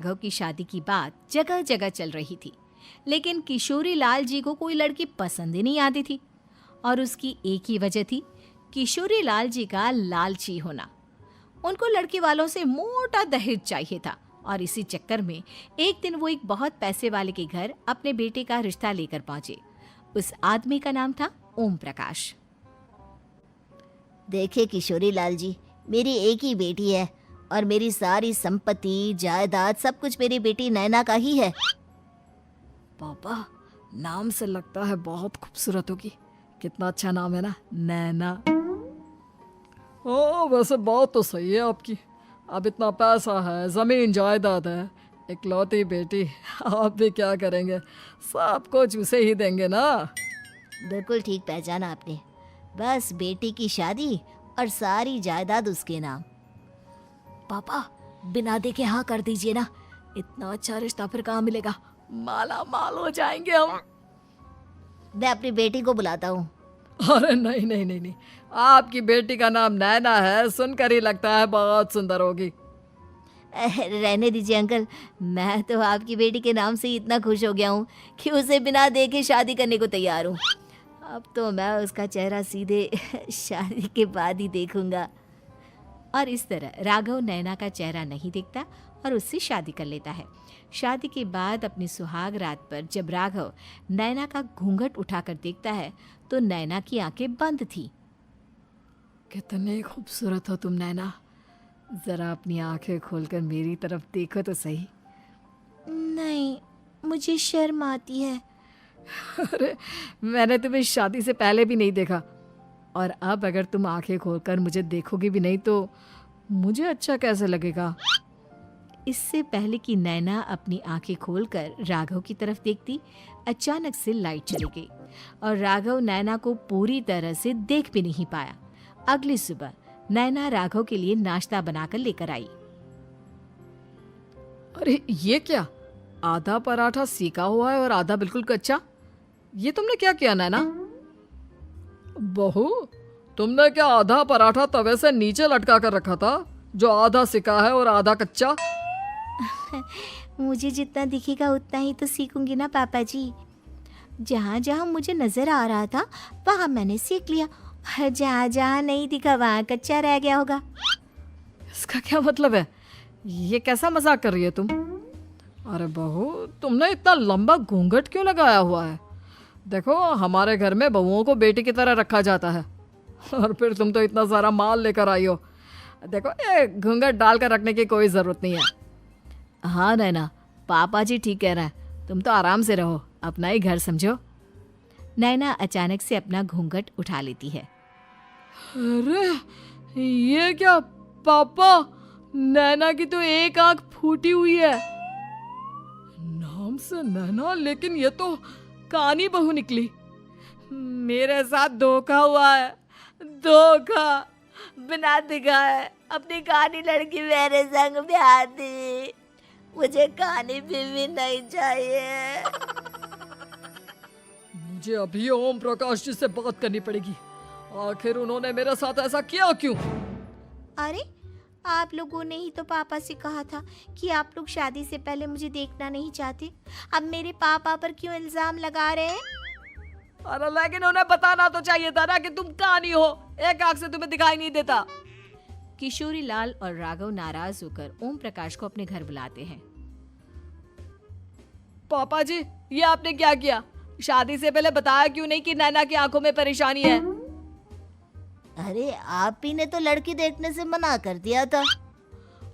राघव की शादी की बात जगह जगह चल रही थी, लेकिन किशोरी लाल जी को कोई लड़की पसंद ही नहीं आती थी। और उसकी एक ही वजह थी, किशोरी लाल जी का लालची होना। उनको लड़की वालों से मोटा दहेज चाहिए था और इसी चक्कर में एक दिन वो एक बहुत पैसे वाले के घर अपने बेटे का रिश्ता लेकर पहुंचे। उस आदमी का नाम था ओम प्रकाश। देखिए किशोरी लाल जी, मेरी एक ही बेटी है और मेरी सारी संपत्ति जायदाद सब कुछ मेरी बेटी नैना का ही है। पापा, नाम से लगता है बहुत खूबसूरत होगी। कितना अच्छा नाम है ना, नैना। ओ, वैसे बात तो सही है आपकी। अब इतना पैसा है, जमीन जायदाद है, इकलौती बेटी, आप भी क्या करेंगे? सब कुछ उसे ही देंगे ना। बिल्कुल ठीक पहचाना आपने। बस बेटी की शादी और सारी जायदाद उसके नाम। पापा, बिना देखे हाँ कर दीजिए ना। इतना अच्छा रिश्ता फिर कहाँ मिलेगा? माला माल हो जाएंगे हम। मैं अपनी बेटी को बुलाता हूँ। अरे नहीं नहीं नहीं नहीं, आपकी बेटी का नाम नैना है, सुनकर ही लगता है बहुत सुंदर होगी। रहने दीजिए अंकल, मैं तो आपकी बेटी के नाम से ही इतना खुश हो गया हूँ कि उसे बिना देखे शादी करने को तैयार हूँ। अब तो मैं उसका चेहरा सीधे शादी के बाद ही देखूंगा। और इस तरह राघव नैना का चेहरा नहीं देखता और उससे शादी कर लेता है। शादी के बाद अपनी सुहाग रात पर जब राघव नैना का घूंघट उठाकर देखता है तो नैना की आंखें बंद थी। कितने खूबसूरत हो तुम नैना, जरा अपनी आंखें खोलकर मेरी तरफ देखो तो सही। नहीं, मुझे शर्म आती है। अरे, मैंने तुम्हें शादी से पहले भी नहीं देखा, और अब अगर तुम आंखें खोलकर मुझे देखोगी भी नहीं तो मुझे अच्छा कैसे लगेगा? इससे पहले कि नैना अपनी आंखें खोलकर राघव की तरफ देखती, अचानक से लाइट चली गई और राघव नैना को पूरी तरह से देख भी नहीं पाया। अगली सुबह नैना राघव के लिए नाश्ता बनाकर लेकर आई। अरे ये क्या, आधा पराठा सेका हुआ है और आधा बिल्कुल कच्चा। ये तुमने क्या किया नैना? बहू, तुमने क्या आधा पराठा तवे से नीचे लटका कर रखा था, जो आधा सिका है और आधा कच्चा? मुझे जितना दिखेगा उतना ही तो सीखूंगी ना पापा जी। जहाँ जहाँ मुझे नजर आ रहा था वहाँ मैंने सीख लिया, जहाँ जहाँ नहीं दिखा वहाँ कच्चा रह गया होगा। इसका क्या मतलब है? ये कैसा मजाक कर रही है तुम? अरे बहू, तुमने इतना लंबा घूंघट क्यों लगाया हुआ है? देखो, हमारे घर में बहुओं को बेटी की तरह रखा जाता है, और फिर तुम तो इतना सारा माल लेकर आई हो। देखो, ये घूंघट डालकर रखने की कोई ज़रूरत नहीं है। हाँ नैना, पापा जी ठीक कह रहे हैं, तुम तो आराम से रहो, अपना ही घर समझो। नैना अचानक से अपना घूंघट उठा लेती है। अरे ये क्या पापा, नैना की तो एक आंख फूटी हुई है। नाम से नैना, लेकिन ये तो कानी बहू निकली। मेरे साथ धोखा हुआ है, धोखा। बिना दिखाए अपनी कहानी लड़की मेरे संग ब्याह दी। मुझे कहानी भी नहीं चाहिए। मुझे अभी ओम प्रकाश जी से बात करनी पड़ेगी। आखिर उन्होंने मेरे साथ ऐसा किया क्यों? अरे, आप लोगों ने ही तो पापा से कहा था कि आप लोग शादी से पहले मुझे देखना नहीं चाहते। अब मेरे पापा पर क्यों इल्जाम लगा रहे हैं? अरे लेकिन उन्हें बताना तो चाहिए था ना कि तुम कहानी हो, एक आंख से तुम्हें दिखाई नहीं देता। किशोरी लाल और राघव नाराज होकर ओम प्रकाश को अपने घर बुलाते हैं। पापा जी, ये आपने क्या किया? शादी से पहले बताया क्यों नहीं कि नैना की आंखों में परेशानी है? अरे, आप ही ने तो लड़की देखने से मना कर दिया था।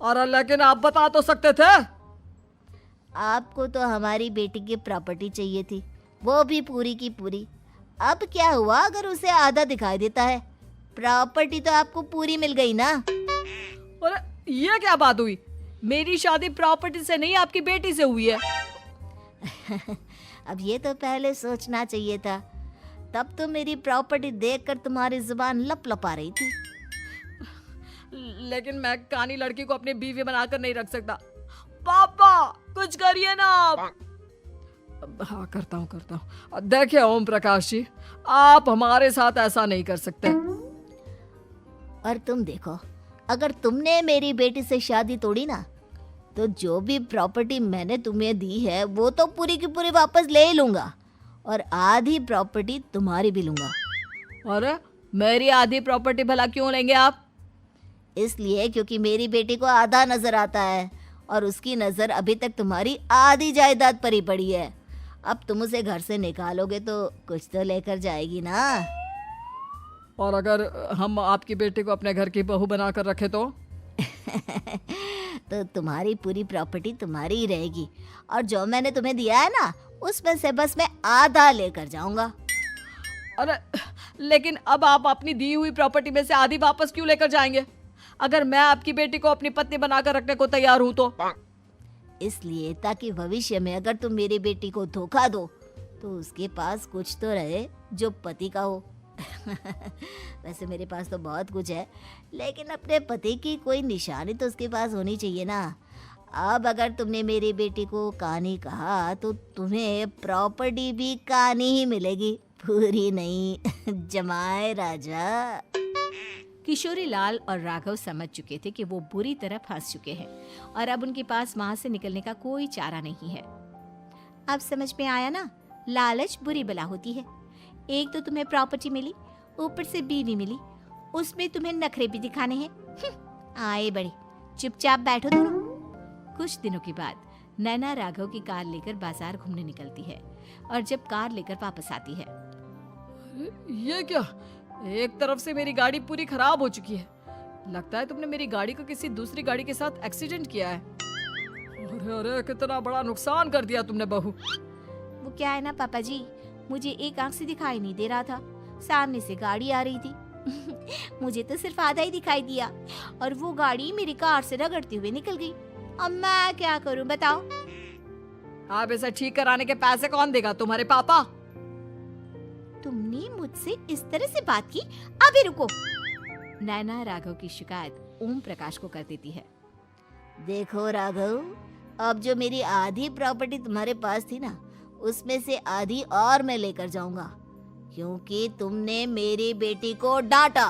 और लेकिन आप बता तो सकते थे। आपको तो हमारी बेटी की प्रॉपर्टी चाहिए थी, वो भी पूरी की पूरी। अब क्या हुआ अगर उसे आधा दिखाई देता है? प्रॉपर्टी तो आपको पूरी मिल गई ना। अरे ये क्या बात हुई? मेरी शादी प्रॉपर्टी से नहीं, आपकी बेटी से हुई है। अब ये तो पहले सोचना चाहिए था, तब तो मेरी प्रॉपर्टी देखकर तुम्हारी जुबान लप लपा रही थी। लेकिन मैं कानी लड़की को अपनी बीवी बनाकर नहीं रख सकता। पापा, कुछ करिए ना आप। हाँ, करता हूँ। देखिए ओम प्रकाश जी, आप हमारे साथ ऐसा नहीं कर सकते। और तुम देखो, अगर तुमने मेरी बेटी से शादी तोड़ी ना तो जो भी प्रॉपर्टी मैंने तुम्हें दी है वो तो पूरी की पूरी वापस ले ही लूँगा और आधी प्रॉपर्टी तुम्हारी भी लूँगा। अरे मेरी आधी प्रॉपर्टी भला क्यों लेंगे आप? इसलिए क्योंकि मेरी बेटी को आधा नजर आता है और उसकी नज़र अभी तक तुम्हारी आधी जायदाद पर ही पड़ी है। अब तुम उसे घर से निकालोगे तो कुछ तो लेकर जाएगी ना। और अगर हम आपकी बेटी को अपने घर की बहू बनाकर रखे तो? तो तुम्हारी पूरी प्रॉपर्टी तुम्हारी ही रहेगी और जो मैंने तुम्हें दिया है ना उसमें से बस मैं आधा लेकर जाऊंगा। अरे लेकिन अब आप अपनी दी हुई प्रॉपर्टी में से आधी वापस क्यों लेकर जाएंगे? अगर मैं आपकी बेटी को अपनी पत्नी बनाकर रखने को तैयार हूं तो? इसलिए ताकि भविष्य में अगर तुम मेरी बेटी को धोखा दो तो उसके पास कुछ तो रहे जो पति का हो। वैसे मेरे पास तो बहुत कुछ है लेकिन अपने पति की कोई निशानी तो उसके पास होनी चाहिए ना। अब अगर तुमने मेरी बेटी को कहानी कहा तो तुम्हें प्रॉपर्टी भी कहानी ही मिलेगी, पूरी नहीं। जमाए राजा। किशोरी लाल और राघव समझ चुके थे कि वो बुरी तरह फंस चुके हैं और अब उनके पास वहां से निकलने का कोई चारा नहीं है। अब समझ में आया ना, लालच बुरी बला होती है। एक तो तुम्हें प्रॉपर्टी मिली, ऊपर से बीवी मिली, उसमें तुम्हें नखरे भी दिखाने हैं। आए बड़े, चुपचाप बैठो दोनों। कुछ दिनों के बाद नैना राघव की कार लेकर बाजार घूमने निकलती है और जब कार लेकर वापस आती है, ये क्या? एक तरफ से मेरी गाड़ी पूरी खराब हो चुकी है। लगता है तुमने मेरी गाड़ी को किसी दूसरी गाड़ी के साथ एक्सीडेंट किया है। अरे अरे कितना बड़ा नुकसान कर दिया तुमने बहू। वो क्या है ना पापा जी, मुझे एक आंख से दिखाई नहीं दे रहा था, सामने से गाड़ी आ रही थी। मुझे तो सिर्फ आधा ही दिखाई दिया और वो गाड़ी मेरी कार से रगड़ते हुए निकल गई। अब मैं क्या करूं बताओ? आप इसे ठीक कराने के पैसे कौन देगा? तुम्हारे पापा? तुमने मुझसे इस तरह से बात की? अभी रुको। नैना राघव की शिकायत ओम प्रकाश को कर देती है। देखो राघव, अब जो मेरी आधी प्रॉपर्टी तुम्हारे पास थी ना उसमें से आधी और मैं लेकर जाऊंगा क्योंकि तुमने मेरी बेटी को डांटा।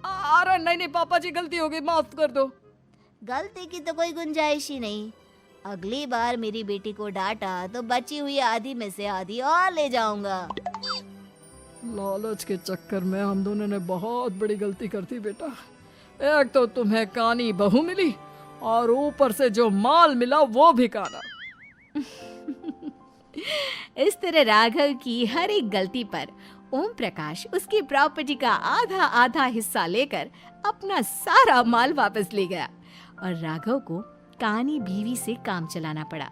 अरे नहीं नहीं पापा जी, गलती हो गई, माफ कर दो। गलती की तो कोई गुंजाइश ही नहीं। अगली बार मेरी बेटी को डांटा तो बची हुई आधी में से आधी और ले जाऊंगा। लालच के चक्कर में हम दोनों ने बहुत बड़ी गलती कर दी बेटा। एक तो तुम्हें कानी बहू मिली और ऊपर से जो माल मिला वो भी काना। इस तरह राघव की हर एक गलती पर ओम प्रकाश उसकी प्रॉपर्टी का आधा आधा हिस्सा लेकर अपना सारा माल वापस ले गया और राघव को कानी बीवी से काम चलाना पड़ा।